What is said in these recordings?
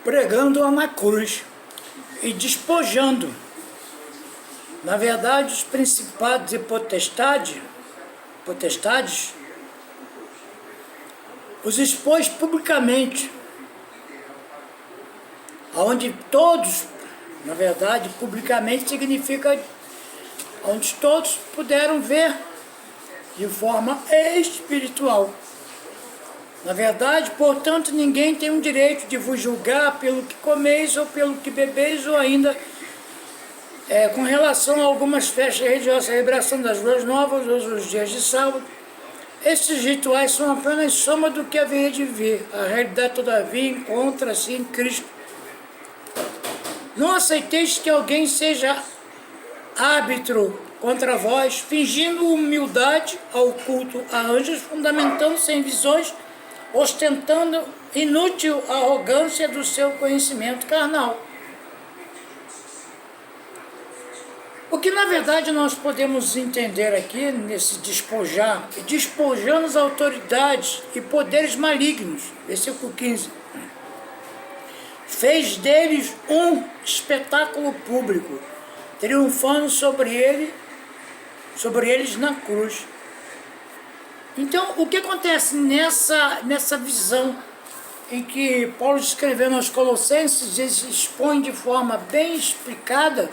pregando uma cruz e despojando, na verdade, os principados e potestades, os expôs publicamente, onde todos, na verdade, publicamente significa onde todos puderam ver de forma espiritual. Na verdade, portanto, ninguém tem o direito de vos julgar pelo que comeis ou pelo que bebeis, ou ainda com relação a algumas festas religiosas, a celebração das Boas Novas ou os dias de sábado. Esses rituais são apenas soma do que haveria de vir. A realidade, todavia, encontra-se em Cristo. Não aceiteis que alguém seja árbitro contra vós, fingindo humildade ao culto a anjos, fundamentando-se em visões, ostentando inútil arrogância do seu conhecimento carnal. O que na verdade nós podemos entender aqui nesse despojar, despojando as autoridades e poderes malignos, versículo 15, fez deles um espetáculo público, triunfando sobre eles na cruz. Então, o que acontece nessa visão em que Paulo escrevendo aos Colossenses, ele expõe de forma bem explicada,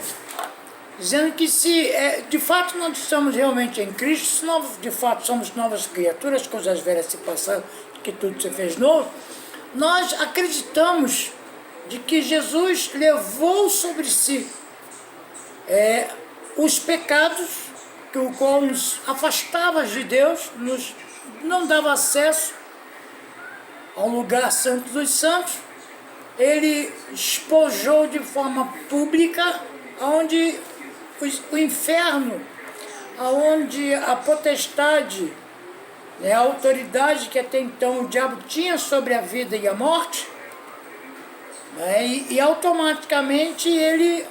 dizendo que se de fato nós estamos realmente em Cristo, se nós de fato somos novas criaturas, coisas velhas se passaram, que tudo se fez novo, nós acreditamos de que Jesus levou sobre si os pecados, que o qual nos afastava de Deus, nos não dava acesso ao lugar santo dos santos. Ele despojou de forma pública, onde o inferno, onde a potestade, a autoridade que até então o diabo tinha sobre a vida e a morte, e automaticamente ele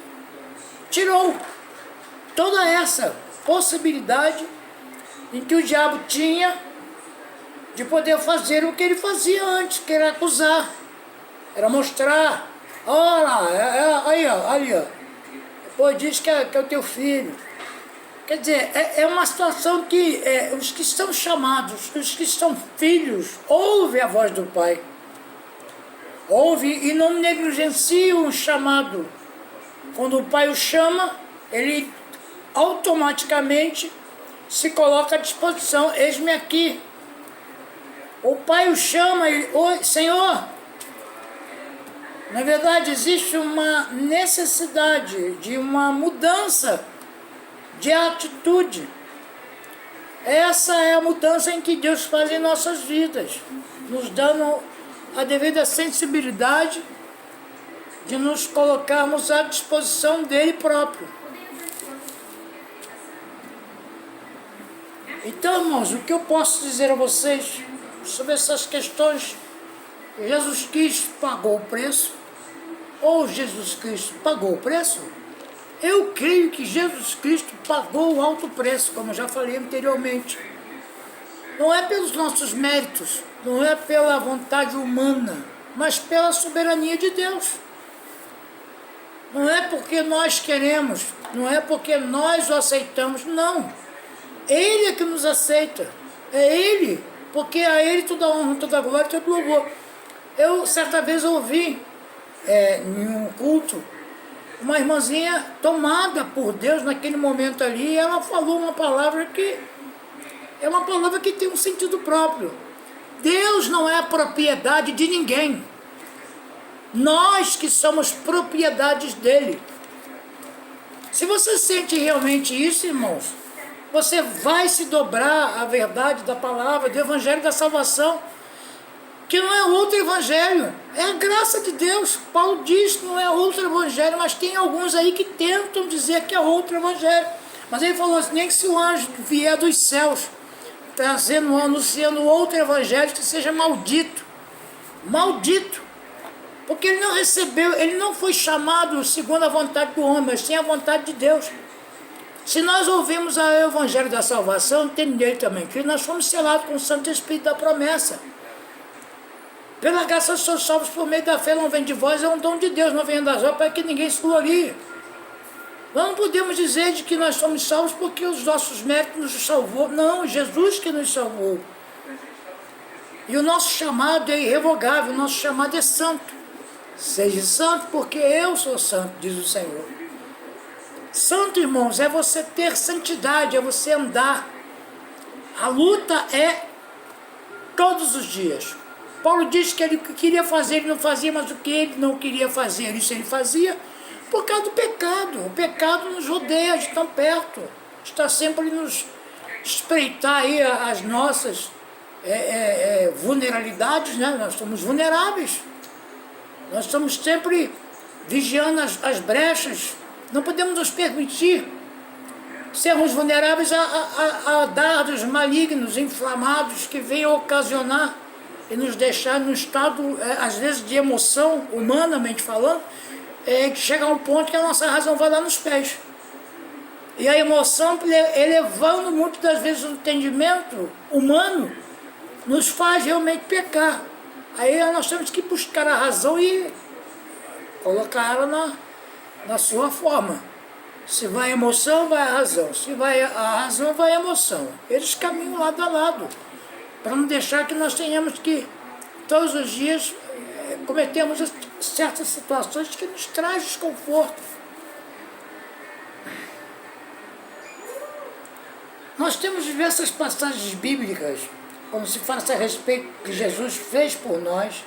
tirou toda essa possibilidade em que o diabo tinha de poder fazer o que ele fazia antes, que era acusar, era mostrar, olha, aí ó, depois diz que é o teu filho. Quer dizer, é uma situação que os que estão chamados, os que são filhos, ouvem a voz do Pai, ouvem e não negligenciam o chamado. Quando o Pai o chama, ele automaticamente se coloca à disposição. Eis-me aqui. O Pai o chama, oi, Senhor. Na verdade, existe uma necessidade de uma mudança de atitude. Essa é a mudança em que Deus faz em nossas vidas, nos dando a devida sensibilidade de nos colocarmos à disposição dele próprio. Então, irmãos, o que eu posso dizer a vocês sobre essas questões? Jesus Cristo pagou o preço? Ou Jesus Cristo pagou o preço? Eu creio que Jesus Cristo pagou o alto preço, como já falei anteriormente. Não é pelos nossos méritos, não é pela vontade humana, mas pela soberania de Deus. Não é porque nós queremos, não é porque nós o aceitamos, não. Ele é que nos aceita, é Ele, porque a Ele toda honra, toda glória, todo louvor. Eu certa vez ouvi em um culto uma irmãzinha tomada por Deus naquele momento ali, e ela falou uma palavra que é uma palavra que tem um sentido próprio. Deus não é propriedade de ninguém. Nós que somos propriedades dele. Se você sente realmente isso, irmãos, você vai se dobrar à verdade da palavra, do Evangelho da Salvação, que não é outro Evangelho, é a graça de Deus. Paulo diz que não é outro Evangelho, mas tem alguns aí que tentam dizer que é outro Evangelho. Mas ele falou assim, nem que se o anjo vier dos céus, anunciando outro Evangelho, que seja maldito. Maldito. Porque ele não recebeu, ele não foi chamado segundo a vontade do homem, mas sim a vontade de Deus. Se nós ouvimos o Evangelho da Salvação, tem nele também, que nós fomos selados com o Santo Espírito da promessa. Pela graça sois salvos por meio da fé, não vem de vós, é um dom de Deus, não vem das obras, para que ninguém se glorie. Nós não podemos dizer de que nós somos salvos porque os nossos méritos nos salvou. Não, Jesus que nos salvou. E o nosso chamado é irrevogável, o nosso chamado é santo. Seja santo porque eu sou santo, diz o Senhor. Santo, irmãos, é você ter santidade, é você andar. A luta é todos os dias. Paulo disse que ele queria fazer, ele não fazia, mas o que ele não queria fazer, isso ele fazia por causa do pecado. O pecado nos rodeia de tão perto, está sempre nos espreitar aí as nossas vulnerabilidades, né? Nós somos vulneráveis, nós estamos sempre vigiando as brechas, não podemos nos permitir sermos vulneráveis a dardos malignos, inflamados, que venham ocasionar e nos deixar num estado, às vezes, de emoção, humanamente falando, que chega a um ponto que a nossa razão vai lá nos pés. E a emoção, elevando muitas das vezes o entendimento humano, nos faz realmente pecar. Aí nós temos que buscar a razão e colocar ela na sua forma. Se vai a emoção, vai a razão. Se vai a razão, vai a emoção. Eles caminham lado a lado, para não deixar que nós tenhamos que, todos os dias, cometemos certas situações que nos trazem desconforto. Nós temos diversas passagens bíblicas, quando se fala a respeito do que Jesus fez por nós.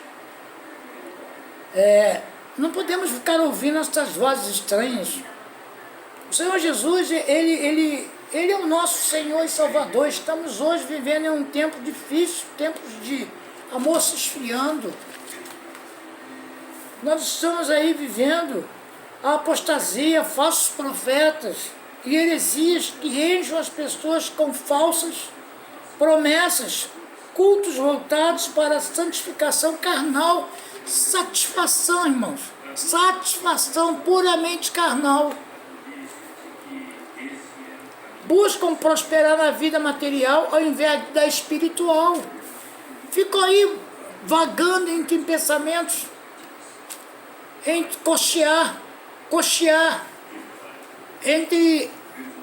Não podemos ficar ouvindo essas vozes estranhas. O Senhor Jesus, Ele é o nosso Senhor e Salvador. Estamos hoje vivendo em um tempo difícil, tempos de amor se esfriando. Nós estamos aí vivendo a apostasia, falsos profetas e heresias que enchem as pessoas com falsas promessas, cultos voltados para a santificação carnal, satisfação, irmãos, satisfação puramente carnal. Buscam prosperar na vida material ao invés da espiritual. Ficam aí vagando entre pensamentos, entre cochear, entre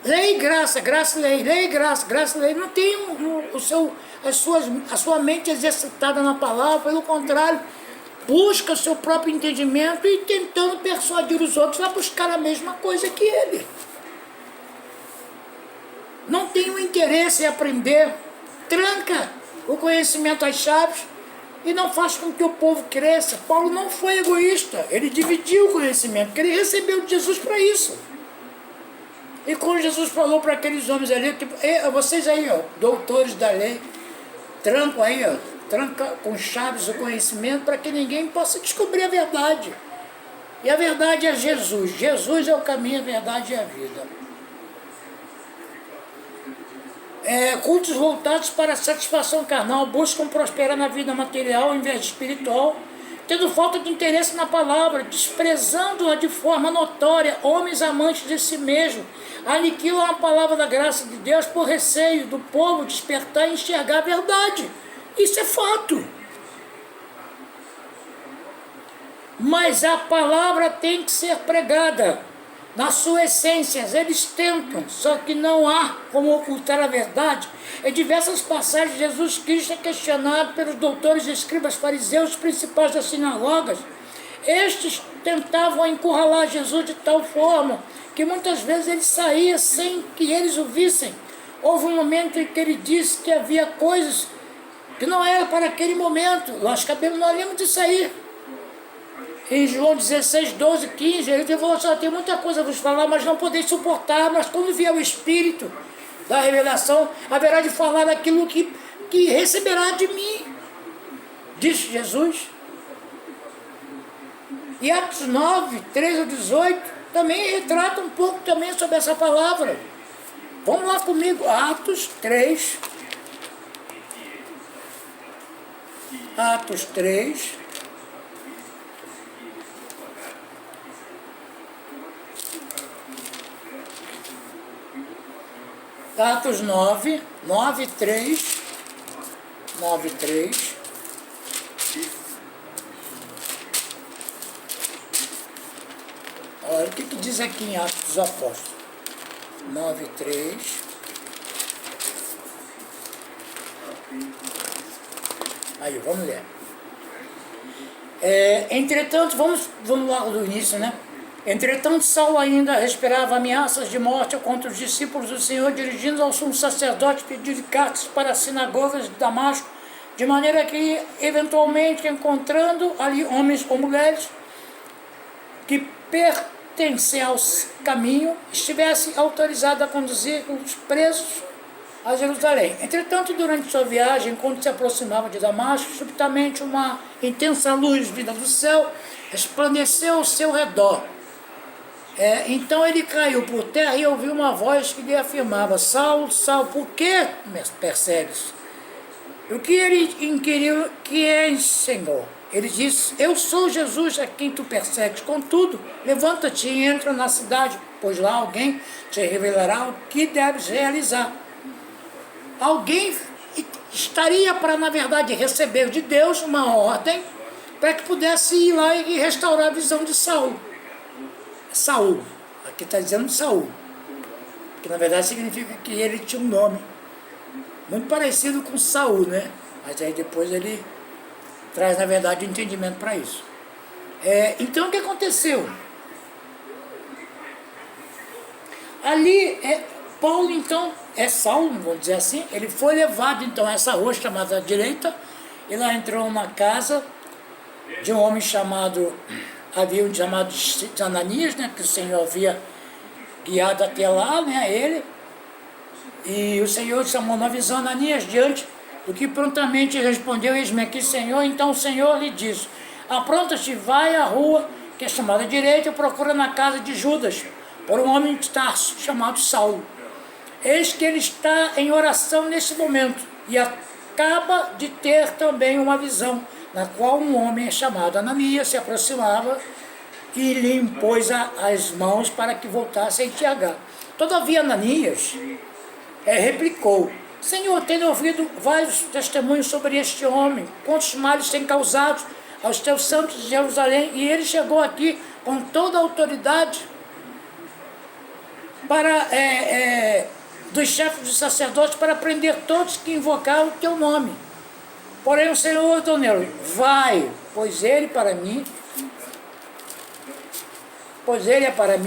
lei e graça, graça e lei, lei e graça, graça e lei. Não tem a sua mente exercitada na palavra, pelo contrário, busca o seu próprio entendimento e tentando persuadir os outros a buscar a mesma coisa que ele. Não tem o interesse em aprender, tranca o conhecimento às chaves e não faz com que o povo cresça. Paulo não foi egoísta, ele dividiu o conhecimento, porque ele recebeu de Jesus para isso. E quando Jesus falou para aqueles homens ali, que, vocês aí, ó, doutores da lei, trancam aí, ó, tranca com chaves o conhecimento para que ninguém possa descobrir a verdade. E a verdade é Jesus. Jesus é o caminho, a verdade e a vida. Cultos voltados para a satisfação carnal, buscam prosperar na vida material ao invés de espiritual, tendo falta de interesse na palavra, desprezando-a de forma notória, homens amantes de si mesmos, aniquilam a palavra da graça de Deus por receio do povo despertar e enxergar a verdade. Isso é fato. Mas a palavra tem que ser pregada. Na sua essência, eles tentam, só que não há como ocultar a verdade. Em diversas passagens, Jesus Cristo é questionado pelos doutores, escribas, fariseus, principais das sinagogas. Estes tentavam encurralar Jesus de tal forma que muitas vezes ele saía sem que eles o vissem. Houve um momento em que ele disse que havia coisas que não era para aquele momento. Nós lemos de sair. Em João 16, 12, 15, ele falou assim: tem muita coisa a vos falar, mas não podeis suportar, mas quando vier o Espírito da revelação, haverá de falar aquilo que receberá de mim, disse Jesus. E Atos 9, 13 a 18, também retrata um pouco também sobre essa palavra. Vamos lá comigo, Atos 3. Atos 3. Atos 9, 9, 3, 9, 3. Olha o que diz aqui em Atos dos Apóstolos. 9:3. Aí, vamos ler. Entretanto, vamos lá do início, né? Entretanto, Saulo ainda respirava ameaças de morte contra os discípulos do Senhor, dirigindo ao sumo sacerdote pedindo cartas para as sinagogas de Damasco, de maneira que, eventualmente, encontrando ali homens ou mulheres que pertencem ao caminho, estivesse autorizado a conduzir os presos a Jerusalém. Entretanto, durante sua viagem, quando se aproximava de Damasco, subitamente uma intensa luz vinda do céu resplandeceu ao seu redor. Então ele caiu por terra e ouviu uma voz que lhe afirmava: Saulo, Saulo, por que me persegues? O que ele inquiriu: que és, Senhor? Ele disse: eu sou Jesus a quem tu persegues. Contudo, levanta-te e entra na cidade, pois lá alguém te revelará o que deves realizar. Alguém estaria para, na verdade, receber de Deus uma ordem para que pudesse ir lá e restaurar a visão de Saulo. Saul, aqui está dizendo Saul, que na verdade significa que ele tinha um nome muito parecido com Saul, né? Mas aí depois ele traz, na verdade, o entendimento para isso. Então o que aconteceu? Ali, Paulo, então, Saulo, vamos dizer assim, ele foi levado então a essa rua chamada direita, e lá entrou na casa de um homem chamado de Ananias, né, que o Senhor havia guiado até lá, né, ele, e o Senhor chamou na visão Ananias, diante do que prontamente respondeu: eis-me aqui, Senhor. Então o Senhor lhe disse: apronta-te, vai à rua, que é chamada direita, e procura na casa de Judas, por um homem de Tarso, chamado Saulo. Eis que ele está em oração nesse momento, e acaba de ter também uma visão, na qual um homem chamado Ananias se aproximava e lhe impôs as mãos para que voltasse a enxergar. Todavia Ananias replicou: Senhor, tenho ouvido vários testemunhos sobre este homem, quantos males tem causado aos teus santos de Jerusalém, e ele chegou aqui com toda a autoridade para dos chefes dos sacerdotes para prender todos que invocaram o teu nome. Porém o Senhor ordenou: vai, pois ele é para mim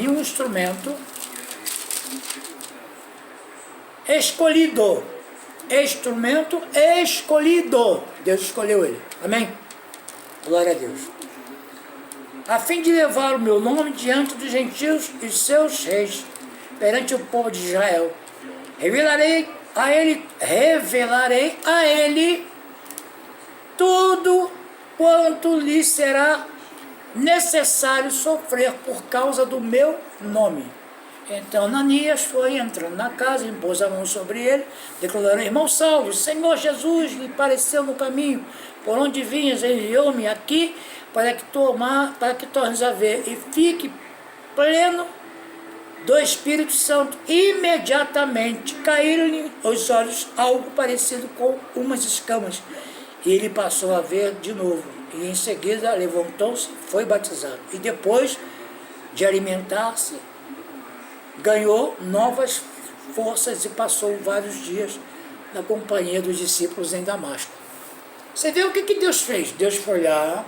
um instrumento escolhido. Deus escolheu ele. Amém? Glória a Deus. A fim de levar o meu nome diante dos gentios e seus reis, perante o povo de Israel. Revelarei a ele tudo quanto lhe será necessário sofrer por causa do meu nome. Então Ananias foi entrando na casa, impôs a mão sobre ele, declarou: irmão Saulo, Senhor Jesus lhe pareceu no caminho por onde vinhas, enviou-me aqui para que tornes a ver e fique pleno do Espírito Santo. Imediatamente caíram-lhe aos olhos algo parecido com umas escamas, e ele passou a ver de novo, e em seguida levantou-se e foi batizado. E depois de alimentar-se, ganhou novas forças e passou vários dias na companhia dos discípulos em Damasco. Você vê o que Deus fez? Deus foi lá,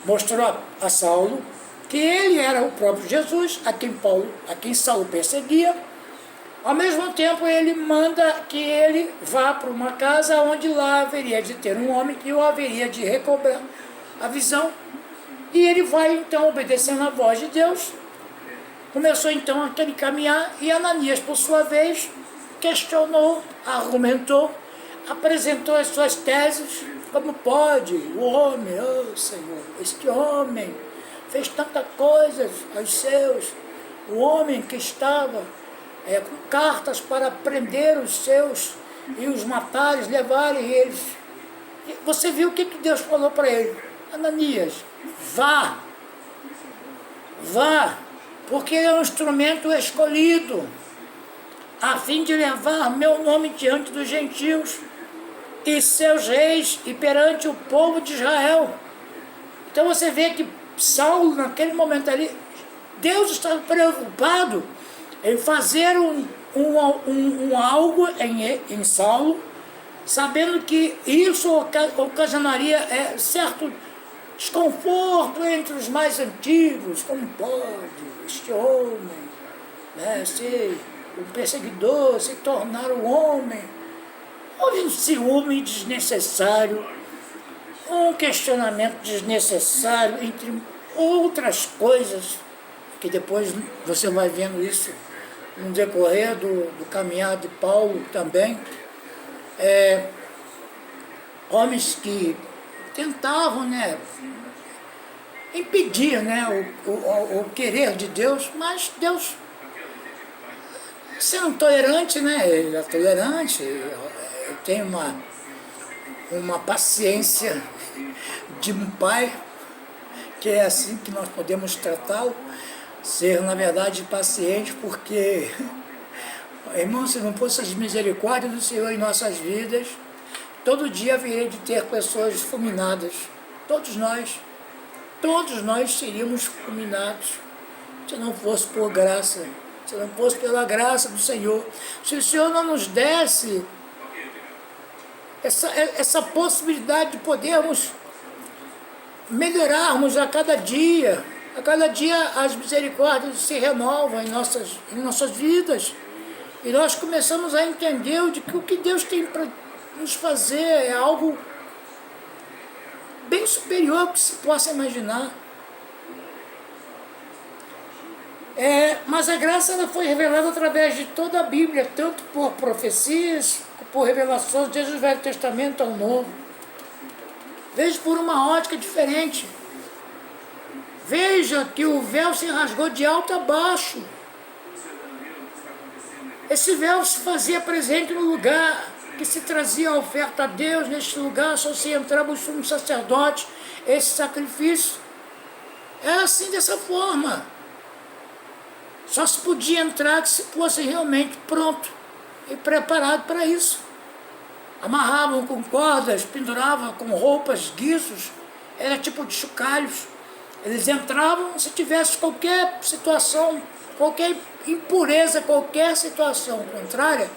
mostrou a Saulo que ele era o próprio Jesus, a quem Saulo perseguia. Ao mesmo tempo, ele manda que ele vá para uma casa onde lá haveria de ter um homem que o haveria de recobrar a visão. E ele vai, então, obedecendo a voz de Deus. Começou, então, aquele caminhar, e Ananias, por sua vez, questionou, argumentou, apresentou as suas teses. Como pode o homem, oh Senhor, este homem fez tanta coisa aos seus, o homem que estava com cartas para prender os seus e os matares, levarem eles. E você viu o que Deus falou para ele? Ananias, vá, porque ele é um instrumento escolhido, a fim de levar meu nome diante dos gentios e seus reis e perante o povo de Israel. Então você vê que Saulo, naquele momento ali, Deus estava preocupado em fazer algo em Saulo, sabendo que isso ocasionaria certo desconforto entre os mais antigos. Como pode este homem, né, ser um perseguidor, se tornar um homem? Houve um ciúme desnecessário, um questionamento desnecessário, entre outras coisas, que depois você vai vendo isso no decorrer do caminhar de Paulo também. Homens que tentavam, né, impedir, né, o querer de Deus, mas Deus, sendo tolerante, né, ele é tolerante. Eu tenho uma paciência de um pai, que é assim que nós podemos tratá-lo, ser, na verdade, paciente, porque, irmão, se não fosse as misericórdias do Senhor em nossas vidas, todo dia haveria de ter pessoas fulminadas. Todos nós seríamos fulminados, se não fosse por graça, se não fosse pela graça do Senhor. Se o Senhor não nos desse essa possibilidade de podermos melhorarmos a cada dia as misericórdias se renovam em nossas vidas, e nós começamos a entender de que o que Deus tem para nos fazer é algo bem superior ao que se possa imaginar. Mas a graça ela foi revelada através de toda a Bíblia, tanto por profecias, por revelações, desde o Velho Testamento ao Novo. Veja por uma ótica diferente. Veja que o véu se rasgou de alto a baixo. Esse véu se fazia presente no lugar que se trazia a oferta a Deus. Neste lugar só se entrava o sumo sacerdote, esse sacrifício. Era assim, dessa forma. Só se podia entrar se fosse realmente pronto e preparado para isso. Amarravam com cordas, penduravam com roupas, guiços, era tipo de chocalhos. Eles entravam se tivesse qualquer situação, qualquer impureza, qualquer situação contrária,